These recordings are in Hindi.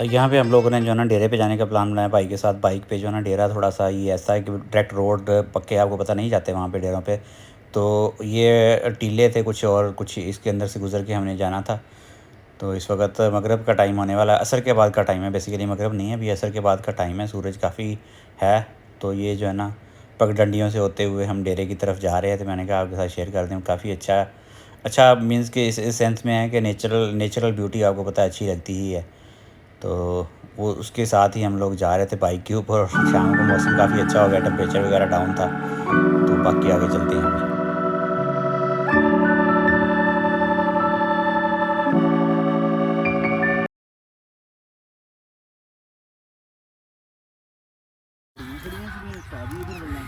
यहाँ पे हम लोगों ने जो है ना डेरे पे जाने का प्लान बनाया भाई के साथ। बाइक पे जो है ना डेरा थोड़ा सा ये ऐसा है कि डायरेक्ट रोड पक्के आपको पता नहीं जाते वहाँ पे डेरों पे। तो ये टीले थे कुछ और कुछ इसके अंदर से गुज़र के हमने जाना था। तो इस वक्त मगरिब का टाइम होने वाला है, असर के बाद का टाइम है। बेसिकली मगरिब नहीं है, अभी असर के बाद का टाइम है, सूरज काफ़ी है। तो ये जो है ना पगडंडियों से होते हुए हम डेरे की तरफ जा रहे हैं। तो मैंने कहा आपके साथ शेयर कर दूँ। काफ़ी अच्छा अच्छा मीन्स कि इस सेंस में है कि नेचुरल ब्यूटी आपको पता है अच्छी लगती ही है। तो वो उसके साथ ही हम लोग जा रहे थे बाइक के ऊपर। शाम को मौसम काफ़ी अच्छा हो गया, टेम्परेचर वगैरह डाउन था। तो बाकी आगे चलते हैं हम।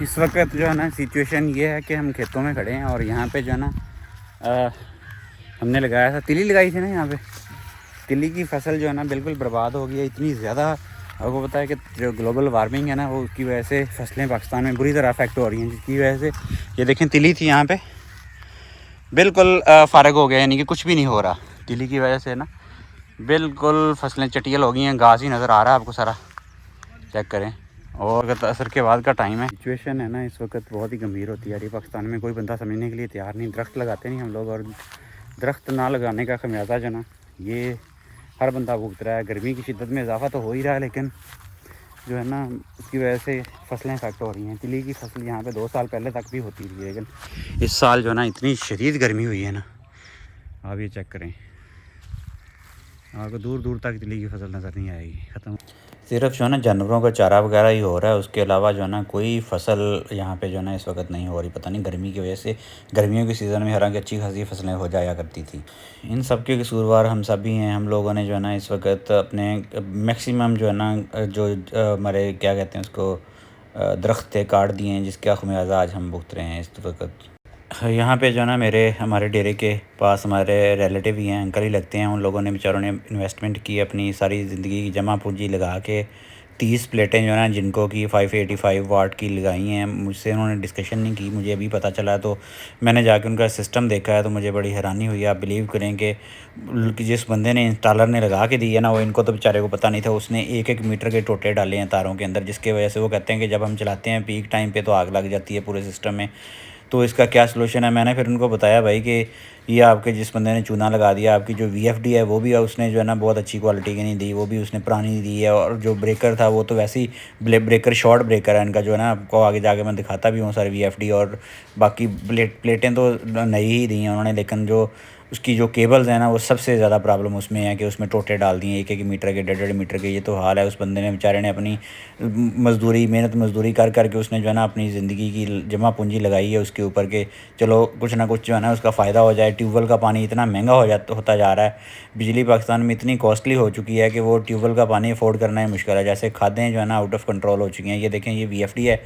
इस वक्त जो है ना सिचुएशन ये है कि हम खेतों में खड़े हैं और यहाँ पे जो है ना हमने लगाया था, तिली लगाई थी ना यहाँ पे। तिली की फसल जो है ना बिल्कुल बर्बाद हो गई है। इतनी ज़्यादा आपको पता है कि जो ग्लोबल वार्मिंग है ना वो उसकी वजह से फसलें पाकिस्तान में बुरी तरह अफेक्ट हो रही हैं, जिसकी वजह से ये देखें तिली थी यहाँ पे बिल्कुल फ़ारग हो गया, यानी कि कुछ भी नहीं हो रहा। तिली की वजह से ना बिल्कुल फसलें चटियल हो गई हैं, घास ही नज़र आ रहा है आपको सारा, चेक करें। और असर के बाद का टाइम है। सिचुएशन है ना इस वक्त बहुत ही गंभीर होती है। पाकिस्तान में कोई बंदा समझने के लिए तैयार नहीं। दरख्त लगाते नहीं हम लोग, और दरख्त ना लगाने का खमियाजा जो ना ये हर बंदा भुगत रहा है। गर्मी की शिद्दत में इजाफा तो हो ही रहा है, लेकिन जो है ना उसकी वजह से फसलें इफेक्ट हो रही हैं। तिली की फसल यहाँ पे 2 साल पहले तक भी होती थी, लेकिन इस साल जो है ना इतनी शदीद गर्मी हुई है ना, आप ये चेक करें, आपको दूर दूर तक तिली की फसल नज़र नहीं आएगी, ख़त्म। सिर्फ जो है ना जानवरों का चारा वगैरह ही हो रहा है, उसके अलावा जो है ना कोई फसल यहाँ पे जो है ना इस वक्त नहीं हो रही। पता नहीं गर्मी की वजह से। गर्मियों के सीज़न में हालांकि अच्छी खासी फसलें हो जाया करती थी। इन सब के कसूरवार हम सब ही हैं। हम लोगों ने जो है ना इस वक्त अपने मैक्सिमम जो है ना जो हमारे क्या कहते हैं उसको दरख्त थे काट दिए हैं, जिसका खमियाजा आज हम भुगत रहे हैं इस वक्त। यहाँ पे जो है ना हमारे डेरे के पास हमारे रिलेटिव ही हैं, अंकल ही लगते हैं। उन लोगों ने बेचारों ने इन्वेस्टमेंट की, अपनी सारी ज़िंदगी की जमा पूंजी लगा के 30 प्लेटें जो है ना जिनको कि 585 वाट की लगाई हैं। मुझसे उन्होंने डिस्कशन नहीं की, मुझे अभी पता चला। तो मैंने जाके उनका सिस्टम देखा है तो मुझे बड़ी हैरानी हुई। आप बिलीव करें कि जिस बंदे ने इंस्टॉलर ने लगा के दी है ना, वो इनको तो बेचारे को पता नहीं था। उसने 1-1 मीटर के टोटे डाले हैं तारों के अंदर, जिसकी वजह से वो कहते हैं कि जब हम चलाते हैं पीक टाइम पे तो आग लग जाती है पूरे सिस्टम में। तो इसका क्या सलूशन है? मैंने फिर उनको बताया भाई कि ये आपके जिस बंदे ने चूना लगा दिया, आपकी जो वीएफडी है वो भी उसने जो है ना बहुत अच्छी क्वालिटी की नहीं दी, वो भी उसने पुरानी दी है। और जो ब्रेकर था वो तो वैसे ही ब्रेकर शॉर्ट ब्रेकर है इनका, जो है ना आपको आगे जाके मैं दिखाता भी हूँ सारे वीएफडी। और बाकी प्लेटें तो नई ही दी हैं उन्होंने, लेकिन जो उसकी जो केबल्स हैं ना वो सबसे ज़्यादा प्रॉब्लम उसमें है कि उसमें टोटे डाल दिए 1-1 मीटर के, 1.5 मीटर के। ये तो हाल है। उस बंदे ने बेचारे ने अपनी मेहनत मजदूरी कर करके उसने जो है ना अपनी ज़िंदगी की जमा पूंजी लगाई है उसके ऊपर के चलो कुछ ना कुछ जो है ना उसका फ़ायदा हो जाए। ट्यूबवेल का पानी इतना महंगा होता जा रहा है, बिजली पाकिस्तान में इतनी कॉस्टली हो चुकी है कि वो ट्यूबवेल का पानी अफोर्ड करना ही मुश्किल है। जैसे खादें जो है ना आउट ऑफ कंट्रोल हो चुकी हैं। ये देखें, ये वीएफडी है,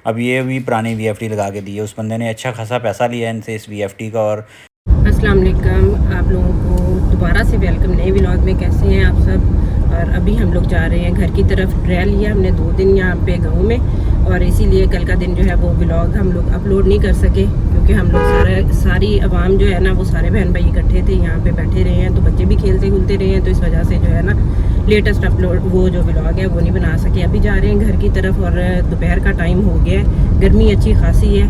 अब ये भी पुरानी वीएफडी लगा के दी है। उस बंदे ने अच्छा खासा पैसा लिया इनसे इस वीएफडी का। और अस्सलाम वालेकुम, आप लोगों को दोबारा से वेलकम नए व्लॉग में। कैसे हैं आप सब? और अभी हम लोग जा रहे हैं घर की तरफ। रह लिया हमने 2 दिन यहाँ पे गांव में, और इसीलिए कल का दिन जो है वो व्लॉग हम लोग अपलोड नहीं कर सके, क्योंकि हम लोग सारी आवाम जो है ना वो सारे बहन भाई इकट्ठे थे, यहाँ पे बैठे रहे हैं। तो बच्चे भी खेलते खुलते रहे हैं, तो इस वजह से जो है ना लेटेस्ट अपलोड वो जो व्लॉग है वो नहीं बना सके। अभी जा रहे हैं घर की तरफ और दोपहर का टाइम हो गया है, गर्मी अच्छी खासी है।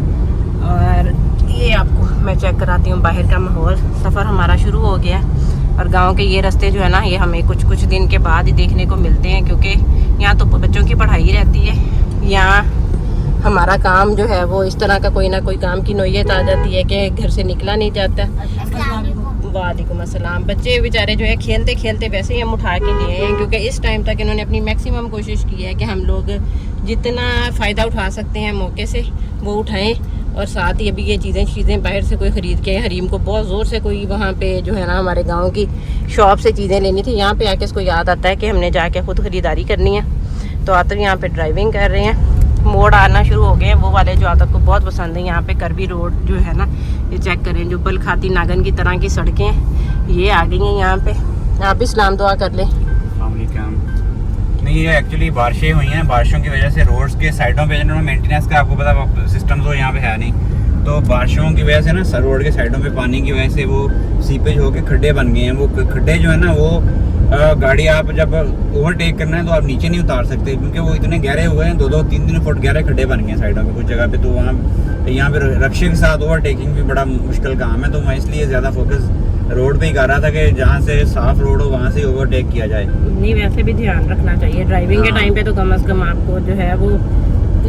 और ये आपको मैं चेक कराती हूँ बाहर का माहौल। सफ़र हमारा शुरू हो गया और गांव के ये रास्ते जो है ना ये हमें कुछ दिन के बाद ही देखने को मिलते हैं, क्योंकि यहाँ तो बच्चों की पढ़ाई रहती है। यहाँ हमारा काम जो है वो इस तरह का कोई ना कोई काम की नौयत आ जाती है कि घर से निकला नहीं जाता। वालेकुम अस्सलाम। बच्चे बेचारे जो है खेलते खेलते वैसे ही हम उठा के लिए हैं, क्योंकि इस टाइम तक इन्होंने अपनी मैक्सिमम कोशिश की है कि हम लोग जितना फ़ायदा उठा सकते हैं मौके से वो उठाएं। और साथ ही अभी ये चीज़ें बाहर से कोई ख़रीद के, हरीम को बहुत ज़ोर से कोई वहाँ पे जो है ना हमारे गांव की शॉप से चीज़ें लेनी थी। यहाँ पे आके इसको याद आता है कि हमने जाके ख़ुद ख़रीदारी करनी है। तो आतर यहाँ पे ड्राइविंग कर रहे हैं। मोड़ आना शुरू हो गए हैं वो वाले जो आतर को बहुत पसंद है। यहाँ पे करबी रोड जो है ना ये चेक करें, जो बलखाती नागन की तरह की सड़कें ये आ गई हैं यहाँ पे। आप भी सलाम दुआ कर लें। नहीं, ये एक्चुअली बारिशें हुई हैं, बारिशों की वजह से रोड्स के साइडों पे जो मेंटेनेंस का आपको पता सिस्टम तो यहाँ पे है नहीं। तो बारिशों की वजह से ना रोड के साइडों पे पानी की वजह से वो सीपेज होके खड्डे बन गए हैं। वो खड्डे जो है ना वो गाड़ी आप जब ओवरटेक करना है तो आप नीचे नहीं उतार सकते, क्योंकि वो इतने गहरे हुए हैं, 2-3 फुट गहरे खड्डे बन गए साइडों पे कुछ जगह पे। तो वहाँ यहाँ पे रक्शे के साथ ओवरटेकिंग भी बड़ा मुश्किल काम है। तो मैं इसलिए ज़्यादा फोकस रोड पे ही कर रहा था कि जहाँ से साफ रोड हो वहाँ से ओवरटेक किया जाए। नहीं, वैसे भी ध्यान रखना चाहिए ड्राइविंग के टाइम पे, तो कम से कम आपको जो है वो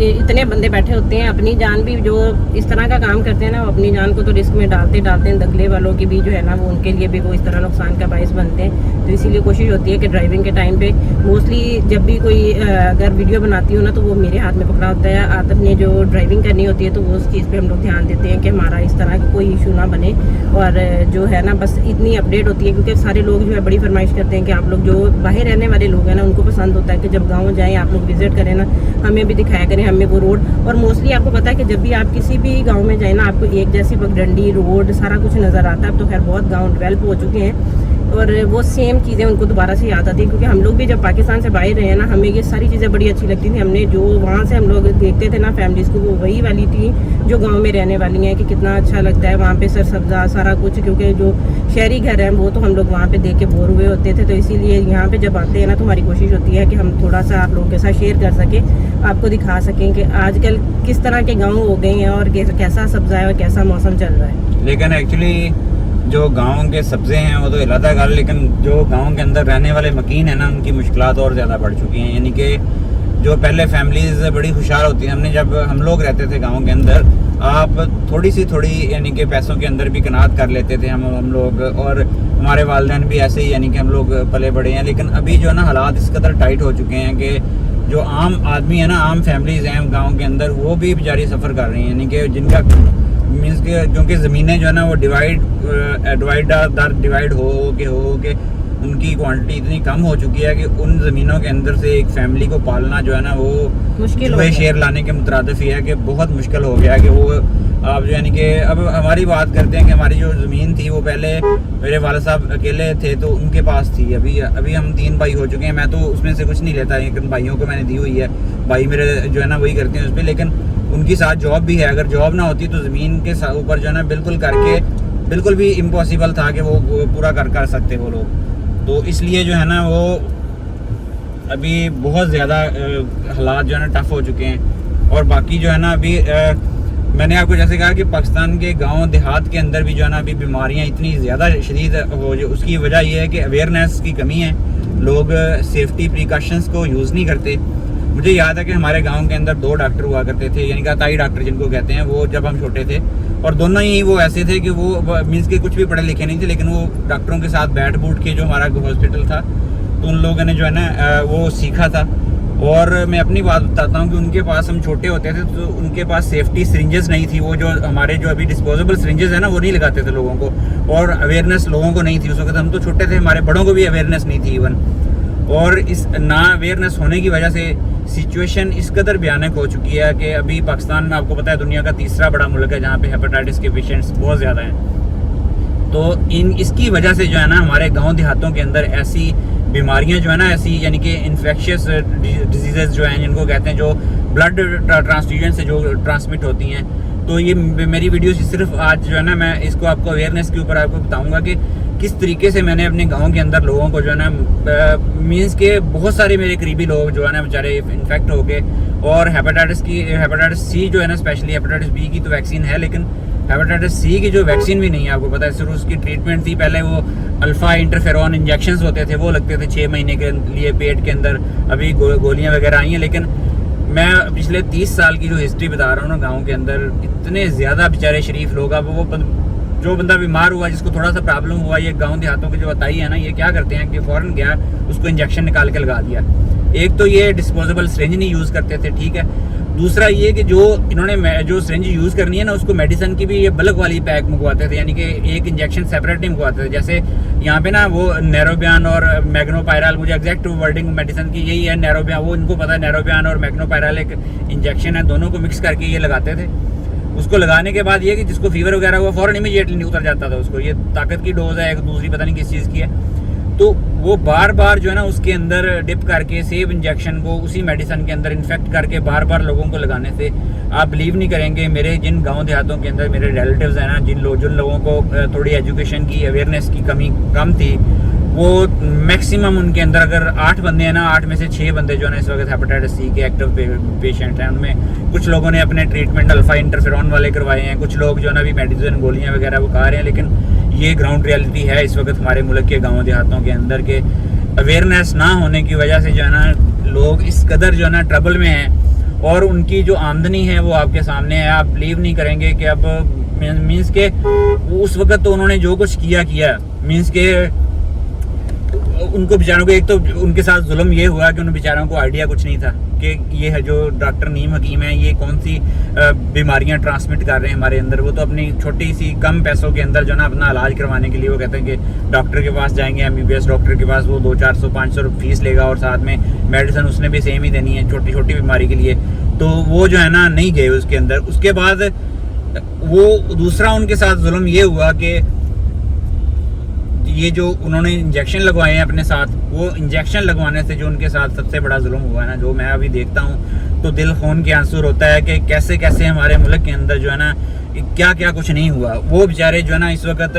इतने बंदे बैठे होते हैं, अपनी जान भी जो इस तरह का काम करते हैं ना, वो अपनी जान को तो रिस्क में डालते हैं। दखले वालों की भी जो है ना, वो उनके लिए भी वो इस तरह नुकसान का बायस बनते हैं। तो इसीलिए कोशिश होती है कि ड्राइविंग के टाइम पे मोस्टली जब भी कोई अगर वीडियो बनाती हो ना, तो वो मेरे हाथ में पकड़ा होता है। अपने जो ड्राइविंग करनी होती है तो वो उस चीज़ पर हम लोग ध्यान देते हैं कि हमारा इस तरह का कोई इशू ना बने। और जो है ना, बस इतनी अपडेट होती है, क्योंकि सारे लोग जो है बड़ी फरमाइश करते हैं कि आप लोग जो बाहर रहने वाले लोग हैं ना, उनको पसंद होता है कि जब गाँव जाएँ आप लोग विजिट करें ना, हमें भी दिखाया करें हमें वो रोड। और मोस्टली आपको पता है कि जब भी आप किसी भी गांव में जाए ना, आपको एक जैसी पगडंडी रोड सारा कुछ नज़र आता है। अब तो खैर बहुत गांव डेवलप हो चुके हैं और वो सेम चीज़ें उनको दोबारा से याद आती है, क्योंकि हम लोग भी जब पाकिस्तान से बाहर रहे हैं ना, हमें ये सारी चीज़ें बड़ी अच्छी लगती थी। हमने जो वहाँ से हम लोग देखते थे ना फैमिलीज़ को, वो वही वाली थी जो गांव में रहने वाली हैं, कि कितना अच्छा लगता है वहाँ पे सरसब्जा सारा कुछ। क्योंकि जो शहरी घर हैं वो तो हम लोग वहाँ पे देख के बोर हुए होते थे। तो इसीलिए यहाँ पे जब आते हैं ना, तो हमारी कोशिश होती है कि हम थोड़ा सा आप लोगों के साथ शेयर कर सकें, आपको दिखा सकें कि आजकल किस तरह के गाँव हो गए हैं और कैसा सब्जा है और कैसा मौसम चल रहा है। लेकिन एक्चुअली जो गाँव के सब्ज़े हैं वो तो अलग गल, लेकिन जो गाँव के अंदर रहने वाले मकीन हैं ना, उनकी मुश्किलात और ज़्यादा बढ़ चुकी हैं। यानी कि जो पहले फैमिलीज़ बड़ी खुशहाल होती हैं, हमने जब हम लोग रहते थे गाँव के अंदर, आप थोड़ी यानी कि पैसों के अंदर भी कनात कर लेते थे हम लोग, और हमारे वालिदैन भी ऐसे ही, यानी कि हम लोग पले बड़े हैं। लेकिन अभी जो है ना, हालात इस कदर टाइट हो चुके हैं कि जो आम आदमी है ना, आम फैमिलीज़ हैं गाँव के अंदर, वो भी बेचारी सफ़र कर रही हैं। यानी कि जिनका मीन्स के क्योंकि ज़मीनें जो है ना वो डिवाइड हो के उनकी क्वांटिटी इतनी कम हो चुकी है कि उन ज़मीनों के अंदर से एक फैमिली को पालना जो है ना, वो मुश्किल है। शेयर लाने के मुतरादिफ ही है कि बहुत मुश्किल हो गया है कि वो आप जो यानी कि अब हमारी बात करते हैं कि हमारी जो ज़मीन थी वो पहले मेरे वाले साहब अकेले थे तो उनके पास थी। अभी हम 3 भाई हो चुके हैं। मैं तो उसमें से कुछ नहीं लेता, लेकिन भाइयों को मैंने दी हुई है। भाई मेरे जो है ना वही करते हैं उस पर, लेकिन उनकी साथ जॉब भी है। अगर जॉब ना होती तो ज़मीन के ऊपर जो है ना बिल्कुल भी इम्पॉसिबल था कि वो पूरा कर सकते वो लोग। तो इसलिए जो है ना वो अभी बहुत ज़्यादा हालात जो है ना टफ़ हो चुके हैं। और बाकी जो है ना अभी मैंने आपको जैसे कहा कि पाकिस्तान के गांव देहात के अंदर भी जो है ना अभी बीमारियां इतनी ज़्यादा शदीद हो, उसकी वजह यह है कि अवेयरनेस की कमी है। लोग सेफ्टी प्रिकॉशंस को यूज़ नहीं करते। मुझे याद है कि हमारे गांव के अंदर 2 डॉक्टर हुआ करते थे, यानी कि ताई डॉक्टर जिनको कहते हैं, वो जब हम छोटे थे, और दोनों ही वो ऐसे थे कि वो मीन्स के कुछ भी पढ़े लिखे नहीं थे, लेकिन वो डॉक्टरों के साथ बैठ बूट के जो हमारा हॉस्पिटल था, तो उन लोगों ने जो है ना वो सीखा था। और मैं अपनी बात बताता हूँ कि उनके पास, हम छोटे होते थे तो उनके पास सेफ्टी सिरिंजेस नहीं थी। वो जो हमारे जो अभी डिस्पोजेबल सिरिंजेस है ना, वो नहीं लगाते थे लोगों को, और अवेयरनेस लोगों को नहीं थी उस वक्त। हम तो छोटे थे, हमारे बड़ों को भी अवेयरनेस नहीं थी इवन। और इस ना अवेयरनेस होने की वजह से सिचुएशन इस कदर भयानक हो चुकी है कि अभी पाकिस्तान में, आपको पता है, दुनिया का 3रा बड़ा मुल्क है जहाँ पे हेपेटाइटिस के पेशेंट्स बहुत ज़्यादा हैं। तो इसकी वजह से जो है ना हमारे गांव देहातों के अंदर ऐसी बीमारियां जो है ना, ऐसी यानी कि इन्फेक्शियस डिजीज़ जो हैं, जिनको कहते हैं, जो ब्लड ट्रांसफ्यूजन से जो ट्रांसमिट होती हैं। तो ये मेरी वीडियो सिर्फ आज जो है ना, मैं इसको आपको अवेयरनेस के ऊपर आपको बताऊंगा कि किस तरीके से मैंने अपने गांव के अंदर लोगों को जो है ना, मीन्स के बहुत सारे मेरे करीबी लोग जो है ना बेचारे इन्फेक्ट हो गए। और हेपेटाइटिस सी जो है ना, स्पेशली हेपेटाइटिस बी की तो वैक्सीन है, लेकिन हेपेटाइटिस सी की जो वैक्सीन भी नहीं है, आपको पता है। सिर्फ उसकी ट्रीटमेंट थी, पहले वो अल्फ़ा इंटरफेरॉन इंजेक्शंस होते थे, वो लगते थे 6 महीने के लिए पेट के अंदर। अभी गोलियां वगैरह आई हैं, लेकिन मैं पिछले 30 साल की जो हिस्ट्री बता रहा हूँ ना गाँव के अंदर, इतने ज़्यादा बेचारे शरीफ लोग, अब वो जो बंदा बीमार हुआ, जिसको थोड़ा सा प्रॉब्लम हुआ, ये गांव देहातों के जो बताई है ना, ये क्या करते हैं कि फ़ौरन गया, उसको इंजेक्शन निकाल के लगा दिया। एक तो ये डिस्पोजेबल सिरिंज नहीं यूज़ करते थे, ठीक है। दूसरा ये कि जो इन्होंने जो सिरिंज यूज़ करनी है ना, उसको मेडिसिन की भी ये बल्क वाली पैक मंगवाते थे, यानी कि एक इंजेक्शन सेपरेट नहीं मंगवाते थे। जैसे यहाँ पे ना वो नैरोबियान और मैग्नोपायराल, मुझे एग्जैक्ट वर्डिंग मेडिसिन की यही है, नैरोबियान, वो इनको पता है, नैरोबियान और मैग्नोपायराल एक इंजेक्शन है, दोनों को मिक्स करके ये लगाते थे। उसको लगाने के बाद ये कि जिसको फीवर वगैरह हुआ, फ़ौरन इमीडिएटली नहीं उतर जाता था उसको। ये ताकत की डोज है, एक दूसरी पता नहीं किस चीज़ की है। तो वो बार बार जो है ना उसके अंदर डिप करके सेम इंजेक्शन को उसी मेडिसिन के अंदर इन्फेक्ट करके बार बार लोगों को लगाने से, आप बिलीव नहीं करेंगे, मेरे जिन गांव देहातों के अंदर मेरे रिलेटिव्स हैं ना, जिन लोगों को थोड़ी एजुकेशन की, अवेयरनेस की कमी कम थी, वो मैक्सिमम उनके अंदर अगर 8 बंदे हैं ना, 8 में से 6 बंदे जो है ना इस वक्त हेपेटाइटिस सी के एक्टिव पेशेंट हैं। उनमें कुछ लोगों ने अपने ट्रीटमेंट अल्फा इंटरफेरॉन वाले करवाए हैं, कुछ लोग जो है ना अभी मेडिसिन गोलियां वगैरह वो खा रहे हैं। लेकिन ये ग्राउंड रियलिटी है इस वक्त हमारे मुल्क के गाँव देहातों के अंदर के अवेयरनेस ना होने की वजह से जो है ना लोग इस कदर जो है ना ट्रबल में हैं, और उनकी जो आमदनी है वो आपके सामने है। आप बिलीव नहीं करेंगे कि अब मीन्स के उस वक्त तो उन्होंने जो कुछ किया मीन्स के उनको बेचारों को, एक तो उनके साथ जुल्म ये हुआ कि उन बेचारों को आइडिया कुछ नहीं था कि ये है जो डॉक्टर नीम हकीम है ये कौन सी बीमारियां ट्रांसमिट कर रहे हैं हमारे अंदर। वो तो अपनी छोटी सी कम पैसों के अंदर जो ना अपना इलाज करवाने के लिए वो कहते हैं कि डॉक्टर के पास जाएंगे, MBBS डॉक्टर के पास, वो 200-400-500 फीस लेगा और साथ में मेडिसिन उसने भी सेम ही देनी है छोटी छोटी बीमारी के लिए। तो वो जो है ना नहीं गए उसके अंदर। उसके बाद वो दूसरा उनके साथ जुल्म ये हुआ कि ये जो उन्होंने इंजेक्शन लगवाए हैं अपने साथ, वो इंजेक्शन लगवाने से जो उनके साथ सबसे बड़ा जुल्म हुआ है ना, जो मैं अभी देखता हूँ तो दिल खून के आंसू होता है कि कैसे कैसे हमारे मुल्क के अंदर जो है ना क्या क्या कुछ नहीं हुआ। वो बेचारे जो है ना इस वक्त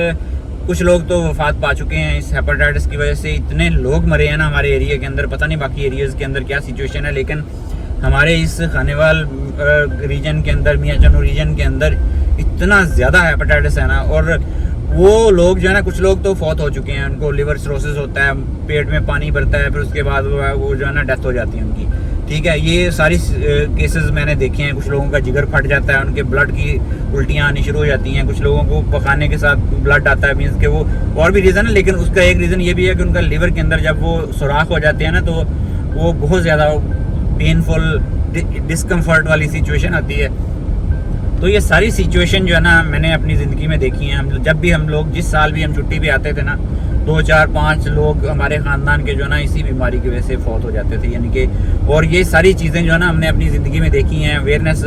कुछ लोग तो वफात पा चुके हैं इस हेपेटाइटिस की वजह से। इतने लोग मरे हैं ना हमारे एरिया के अंदर, पता नहीं बाकी एरियाज़ के अंदर क्या सिचुएशन है, लेकिन हमारे इस खानेवाल रीजन के अंदर, मियाँ चनू रीजन के अंदर इतना ज़्यादा हेपेटाइटिस है ना। और वो लोग जो है ना, कुछ लोग तो फौत हो चुके हैं, उनको लिवर सिरोसिस होता है, पेट में पानी भरता है, फिर उसके बाद वो जो है ना डेथ हो जाती है उनकी। ठीक है, ये सारी केसेस मैंने देखे हैं। कुछ लोगों का जिगर फट जाता है, उनके ब्लड की उल्टियाँ आनी शुरू हो जाती हैं, कुछ लोगों को पकाने के साथ ब्लड आता है, मीन्स के वो और भी रीज़न है। लेकिन उसका एक रीज़न ये भी है कि उनका लिवर के अंदर जब वो सुराख हो जाते हैं ना तो वो बहुत ज़्यादा पेनफुल डिस्कम्फर्ट वाली सिचुएशन आती है। तो ये सारी सिचुएशन जो है ना मैंने अपनी ज़िंदगी में देखी हैं। हम जब भी हम लोग जिस साल भी हम छुट्टी पे आते थे ना, 2, 4, 5 लोग हमारे ख़ानदान के जो है ना इसी बीमारी की वजह से फौत हो जाते थे, यानी कि। और ये सारी चीज़ें जो है ना हमने अपनी ज़िंदगी में देखी हैं। अवेयरनेस,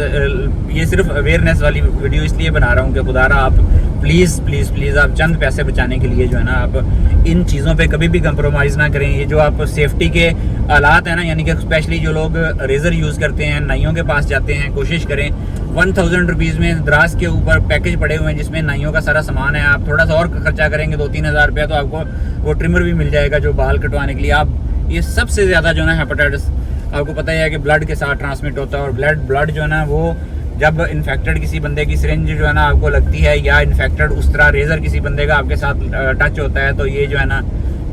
ये सिर्फ अवेयरनेस वाली वीडियो इसलिए बना रहा हूँ कि खुदारा आप प्लीज़ प्लीज़ प्लीज़ आप चंद पैसे बचाने के लिए जो है ना आप इन चीज़ों पे कभी भी कंप्रोमाइज़ ना करें। ये जो आप सेफ्टी के आलात हैं ना, यानी कि स्पेशली जो लोग रेज़र यूज़ करते हैं, नाइयों के पास जाते हैं, कोशिश करें 1000 रुपीज़ में दराज के ऊपर पैकेज पड़े हुए हैं जिसमें नाइयों का सारा सामान है। आप थोड़ा सा और खर्चा करेंगे 2-3 हज़ार रुपया तो आपको वो ट्रिमर भी मिल जाएगा जो बाल कटवाने के लिए। आप ये सबसे ज़्यादा जो है ना हेपेटाइटिस आपको पता ही है कि ब्लड के साथ ट्रांसमिट होता है। और ब्लड जो है ना वो जब इन्फेक्टेड किसी बंदे की सिरिंज जो है ना आपको लगती है, या इन्फेक्टेड उस तरह रेज़र किसी बंदे का आपके साथ टच होता है, तो ये जो है ना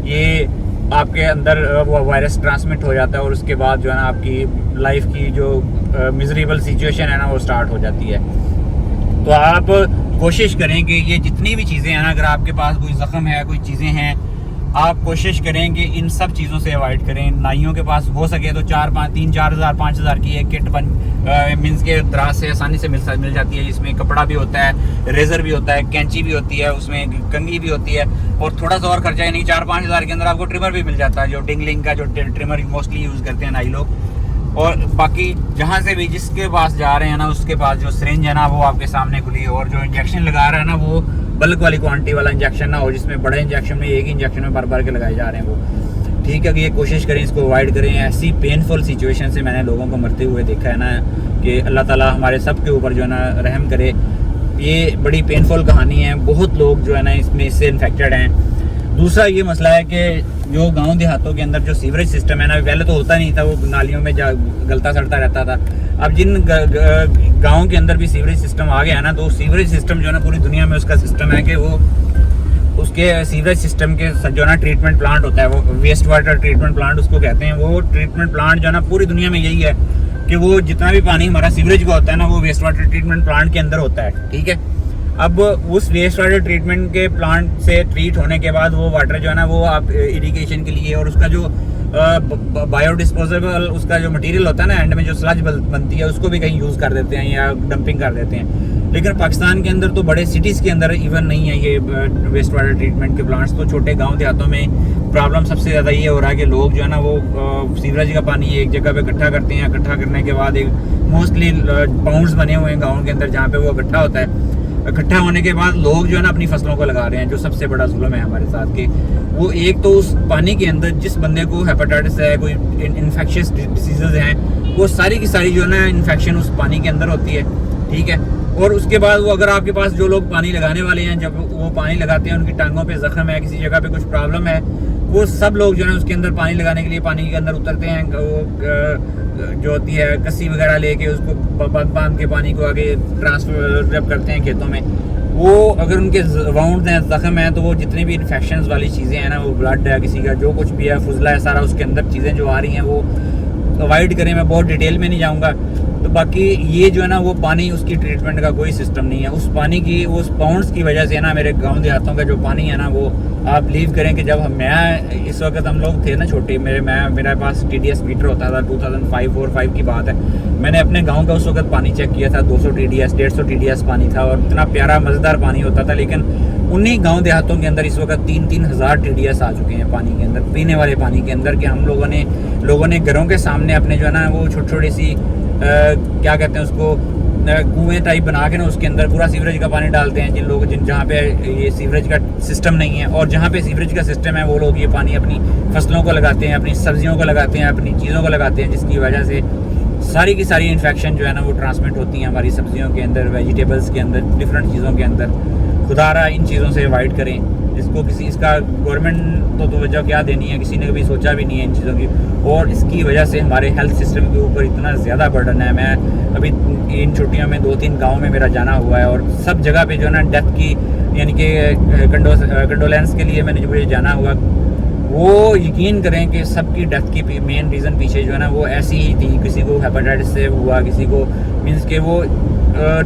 ये आपके अंदर वो वायरस ट्रांसमिट हो जाता है। और उसके बाद जो है ना आपकी लाइफ की जो मिजरेबल सिचुएशन है ना वो स्टार्ट हो जाती है। तो आप कोशिश करें कि ये जितनी भी चीज़ें हैं ना, अगर आपके पास कोई ज़ख्म है, कोई चीज़ें हैं, आप कोशिश करें कि इन सब चीज़ों से अवॉइड करें। नाइयों के पास हो सके तो 3-4 हज़ार 5 हज़ार की एक किट मीन्स के दराज से आसानी से मिल जाती है। इसमें कपड़ा भी होता है, रेज़र भी होता है, कैंची भी होती है, उसमें कंघी भी होती है, और थोड़ा सा और खर्चा, यानी 4-5 हज़ार के अंदर आपको ट्रिमर भी मिल जाता है, जो डिंगलिंग का जो ट्रिमर मोस्टली यूज़ करते हैं नाई लोग। और बाकी जहाँ से भी जिसके पास जा रहे हैं ना उसके पास जो सिरिंज है ना वो आपके सामने खुली है। और जो इंजेक्शन लगा रहा है ना वो बल्क वाली क्वांटिटी वाला इंजेक्शन ना हो, जिसमें बड़े इंजेक्शन में एक ही इंजेक्शन में बार के लगाए जा रहे हैं वो। ठीक है कि ये कोशिश करें, इसको अवॉइड करें। ऐसी पेनफुल सिचुएशन से मैंने लोगों को मरते हुए देखा है ना कि अल्लाह ताला हमारे सब के ऊपर जो है ना रहम करे। ये बड़ी पेनफुल कहानी है, बहुत लोग जो है ना इससे इन्फेक्टेड हैं। दूसरा ये मसला है कि जो गांव देहातों के अंदर जो सीवरेज सिस्टम है ना, पहले तो होता नहीं था, वो नालियों में गलता सड़ता रहता था। अब जिन गाँव के अंदर भी सीवरेज सिस्टम आ गया है ना, तो सीवरेज सिस्टम जो है ना पूरी दुनिया में उसका सिस्टम है कि वो उसके सीवरेज सिस्टम के जो ना ट्रीटमेंट प्लांट होता है, वो वेस्ट वाटर ट्रीटमेंट प्लांट उसको कहते हैं। वो ट्रीटमेंट प्लांट जो है ना पूरी दुनिया में यही है कि वो जितना भी पानी हमारा सीवरेज का होता है ना वो वेस्ट वाटर ट्रीटमेंट प्लांट के अंदर होता है। ठीक है, अब उस वेस्ट वाटर ट्रीटमेंट के प्लांट से ट्रीट होने के बाद वो वाटर जो है ना वो आप इरिगेशन के लिए, और उसका जो बायोडिस्पोजेबल उसका जो मटेरियल होता है ना एंड में जो स्लज बनती है उसको भी कहीं यूज़ कर देते हैं या डंपिंग कर देते हैं। लेकिन पाकिस्तान के अंदर तो बड़े सिटीज़ के अंदर इवन नहीं है ये वेस्ट वाटर ट्रीटमेंट के प्लांट्स। तो छोटे गांव देहातों में प्रॉब्लम सबसे ज़्यादा ये हो रहा है कि लोग जो है ना वो सीवरेज का पानी एक जगह पे इकट्ठा करते हैं। इकट्ठा करने के बाद एक मोस्टली पाउंड्स बने हुए हैं गाँव के अंदर जहाँ पे वो इकट्ठा होता है। इकट्ठा होने के बाद लोग जो है ना अपनी फसलों को लगा रहे हैं, जो सबसे बड़ा जुल्म है हमारे साथ कि वो एक तो उस पानी के अंदर जिस बंदे को हेपेटाइटिस है, कोई इन्फेक्शियस डिसीजेज हैं, वो सारी की सारी जो है ना इन्फेक्शन उस पानी के अंदर होती है। ठीक है, और उसके बाद वो अगर आपके पास जो लोग पानी लगाने वाले हैं, जब वो पानी लगाते हैं, उनकी टांगों पे जख्म है, किसी जगह पे कुछ प्रॉब्लम है, वो सब लोग जो है उसके अंदर पानी लगाने के लिए पानी के अंदर उतरते हैं। वो जो होती है कस्सी वगैरह लेके उसको बांध के पानी को आगे ट्रांसफर जब करते हैं खेतों में, वो अगर उनके वाउंड हैं, जख्म है, तो वो जितनी भी इन्फेक्शन वाली चीज़ें हैं ना, वो ब्लड है, किसी का जो कुछ भी है, फुजला है, सारा उसके अंदर चीज़ें जो आ रही हैं वो अवॉइड करें। मैं बहुत डिटेल में नहीं जाऊँगा। तो बाकी ये जो है ना, वो पानी, उसकी ट्रीटमेंट का कोई सिस्टम नहीं है। उस पानी की, उस पाउंड्स की वजह से ना, मेरे गांव देहातों का जो पानी है ना, वो आप बिलीव करें कि जब मैं इस वक्त हम लोग थे ना छोटे, मेरे पास TDS मीटर होता था, 2005 की बात है। मैंने अपने गांव का उस वक्त पानी चेक किया था, 200 TDS 150 TDS पानी था और इतना प्यारा मज़ेदार पानी होता था। लेकिन उन्हीं गांव देहातों के अंदर इस वक्त 3-3 हज़ार TDS आ चुके हैं पानी के अंदर, पीने वाले पानी के अंदर, कि हम लोगों ने घरों के सामने अपने जो है ना, वो छोटी सी क्या कहते हैं उसको, कुएं टाइप बना के ना, उसके अंदर पूरा सीवरेज का पानी डालते हैं। जहाँ पे ये सीवरेज का सिस्टम नहीं है, और जहाँ पे सीवरेज का सिस्टम है, वो लोग ये पानी अपनी फसलों को लगाते हैं, अपनी सब्जियों को लगाते हैं, अपनी चीज़ों को लगाते हैं, जिसकी वजह से सारी की सारी इन्फेक्शन जो है ना, वो ट्रांसमिट होती हैं हमारी सब्जियों के अंदर, वेजिटेबल्स के अंदर, डिफरेंट चीज़ों के अंदर। खुदारा इन चीज़ों से अवॉइड करें। इसका गवर्नमेंट तो वजह क्या देनी है, किसी ने कभी सोचा भी नहीं है इन चीज़ों की, और इसकी वजह से हमारे हेल्थ सिस्टम के ऊपर इतना ज़्यादा बर्डन है। मैं अभी इन छुट्टियों में 2-3 गाँव में मेरा जाना हुआ है, और सब जगह पे जो है ना डेथ की, यानी कि कंडोलेंस के लिए मैंने जो जाना हुआ, वो यकीन करें कि सबकी डेथ की मेन रीज़न पीछे जो है ना, वो ऐसी ही थी। किसी को हेपेटाइटिस से हुआ, किसी को मीन्स के वो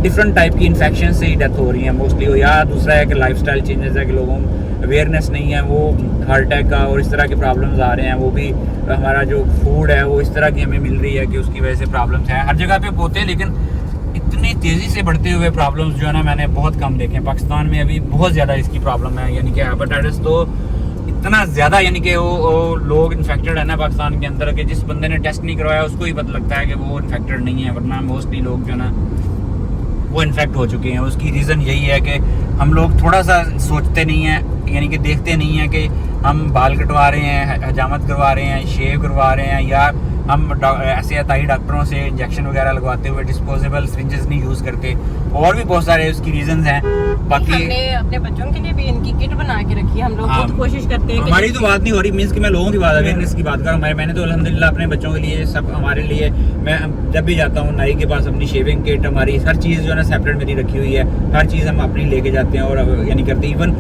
डिफरेंट टाइप की इन्फेक्शन से ही डेथ हो रही है मोस्टली। या दूसरा है कि लाइफस्टाइल चेंजेस है, कि लोगों में अवेयरनेस नहीं है, वो हार्ट अटैक का और इस तरह के प्रॉब्लम्स आ रहे हैं। वो भी हमारा जो फूड है वो इस तरह की हमें मिल रही है कि उसकी वजह से प्रॉब्लम्स हैं। हर जगह पे होते हैं, लेकिन इतनी तेज़ी से बढ़ते हुए प्रॉब्लम्स जो है ना, मैंने बहुत कम देखे हैं। पाकिस्तान में अभी बहुत ज़्यादा इसकी प्रॉब्लम है, यानी कि हेपेटाइटिस तो इतना ज़्यादा, यानी कि वो लोग इन्फेक्टेड है ना पाकिस्तान के अंदर, कि जिस बंदे ने टेस्ट नहीं करवाया उसको ही पता लगता है कि वो इन्फेक्टेड नहीं है, वरना मोस्टली लोग जो है ना वो इन्फेक्ट हो चुके हैं। उसकी रीज़न यही है कि हम लोग थोड़ा सा सोचते नहीं हैं, यानी कि देखते नहीं हैं कि हम बाल कटवा रहे हैं, हजामत करवा रहे हैं, शेव करवा रहे हैं, या हम ऐसे अताई डॉक्टरों से इंजेक्शन वगैरह लगवाते हुए डिस्पोजेबल सिरिंजेस नहीं यूज़ करते। और भी बहुत सारे उसकी रीजंस हैं। बाकी हमने अपने बच्चों के लिए भी इनकी किट बना के रखी है। हम लोग खुद कोशिश करते हैं। हमारी तो बात नहीं हो रही, मीन्स कि मैं लोगों की बात, अवेयरनेस की बात कर रहा हूँ। मैंने तो अल्हम्दुलिल्लाह अपने बच्चों के लिए, सब हमारे लिए, मैं जब भी जाता हूँ नाई के पास, अपनी शेविंग किट, हमारी हर चीज़ जो है ना सेपरेट मेरी रखी हुई है। हर चीज़ हम अपनी लेके जाते हैं, और यानी करते इवन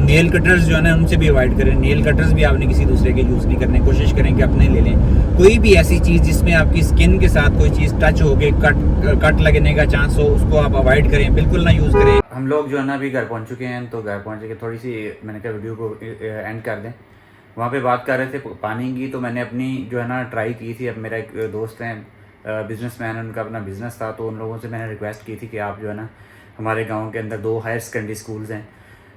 नेल कटर्स जो है ना, उनसे भी अवॉइड करें। नेल कटर्स भी आपने किसी दूसरे के यूज़ नहीं करने, कोशिश करें कि अपने ले लें। कोई भी ऐसी चीज़ जिसमें आपकी स्किन के साथ कोई चीज़ टच हो के कट लगने का चांस हो, उसको आप अवॉइड करें, बिल्कुल ना यूज़ करें। हम लोग जो है ना अभी घर पहुंच चुके हैं, तो घर पहुंच के थोड़ी सी मैंने कहा वीडियो को एंड कर दें। वहाँ पे बात कर रहे थे पानी की, तो मैंने अपनी जो है ना ट्राई की थी। अब मेरा एक दोस्त हैं, बिजनेसमैन, उनका अपना बिज़नेस था, तो उन लोगों से मैंने रिक्वेस्ट की थी कि आप जो है ना, हमारे गाँव के अंदर 2 हायर सेकेंडरी स्कूल्स हैं,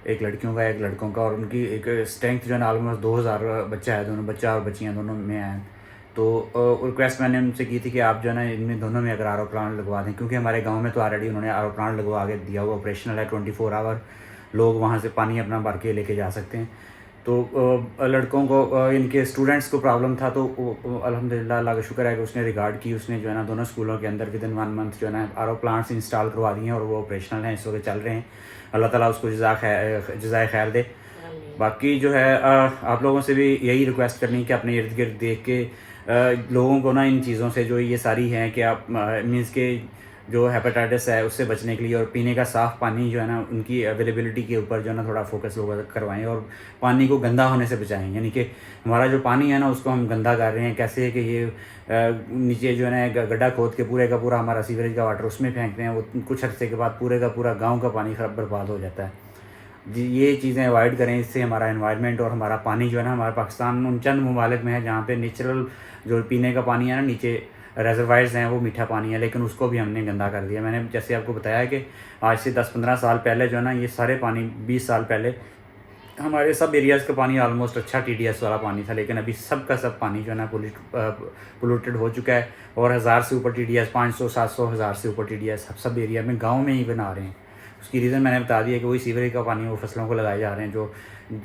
एक लड़कियों का एक लड़कों का, और उनकी एक स्ट्रेंथ जो है ना ऑलमोस्ट 2000 बच्चा है, दोनों बच्चा और बच्चियाँ दोनों में हैं। तो रिक्वेस्ट मैंने उनसे की थी कि आप जो है ना इनमें दोनों में अगर आर ओ प्लांट लगवा दें, क्योंकि हमारे गांव में तो ऑलरेडी उन्होंने आर ओ प्लांट लगवा के दिया हुआ, ऑपरेशनल है, 24 आवर लोग वहां से पानी अपना भर के लेके जा सकते हैं। तो लड़कों को, इनके स्टूडेंट्स को प्रॉब्लम था, तो अल्हम्दुलिल्लाह अल्लाह का शुक्र है कि उसने रिगार्ड की, उसने जो है ना दोनों स्कूलों के अंदर विदिन 1 मंथ जो है ना आर ओ प्लांट्स इंस्टॉल करवा दिए हैं, और वो ऑपरेशनल हैं, इस वक्त चल रहे हैं। अल्लाह ताला उसको जज़ाए खैर दे। बाकी जो है आप लोगों से भी यही रिक्वेस्ट करनी कि अपने इर्द गिर्द देख के लोगों को ना इन चीज़ों से जो ये सारी हैं कि आप मीन्स के जो हेपेटाइटिस है उससे बचने के लिए, और पीने का साफ़ पानी जो है ना उनकी अवेलेबिलिटी के ऊपर जो है ना थोड़ा फोकस लोग करवाएं, और पानी को गंदा होने से बचाएं। यानी कि हमारा जो पानी है ना उसको हम गंदा कर रहे हैं। कैसे है कि ये नीचे जो है ना गड्ढा खोद के पूरे का पूरा हमारा सीवरेज का वाटर उसमें फेंकते हैं, वो कुछ अर्से के बाद पूरे का पूरा गाँव का पानी खराब बर्बाद हो जाता है। जी, ये चीज़ें अवॉइड करें, इससे हमारा एनवायरनमेंट और हमारा पानी जो है ना, हमारा पाकिस्तान उन चंद ममालिक में है जहाँ पे नेचुरल जो पीने का पानी है ना, नीचे रेजरवायर्स हैं, वो मीठा पानी है, लेकिन उसको भी हमने गंदा कर दिया। मैंने जैसे आपको बताया कि आज से 10-15 साल पहले जो है ना, ये सारे पानी 20 साल पहले हमारे सब एरियाज़ का पानी ऑलमोस्ट अच्छा TDS वाला पानी था, लेकिन अभी सब का सब पानी जो है ना पोल्यूटेड हो चुका है, और 1000 से ऊपर TDS, 500, 700, 1000 से ऊपर TDS सब एरिया में गाँव में ही बना रहे हैं। उसकी रीज़न मैंने बता दिया कि वही सीवरेज का पानी वो फसलों को लगाए जा रहे हैं, जो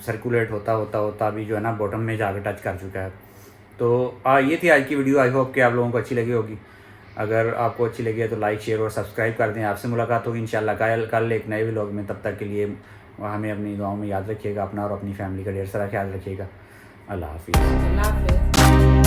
सर्कुलेट होता अभी जो है ना बॉटम में जाकर टच कर चुका है। तो ये थी आज की वीडियो। आई होप कि आप लोगों को अच्छी लगी होगी। अगर आपको अच्छी लगी है तो लाइक, शेयर और सब्सक्राइब कर दें। आपसे मुलाकात होगी इंशाल्लाह कल एक नए व्लॉग में। तब तक के लिए हमें अपनी दुआओं में याद रखिएगा अपना और अपनी फैमिली का ढेर सारा ख्याल रखिएगा। अल्लाह हाफिज़। अल्लाह हाफ़िज़।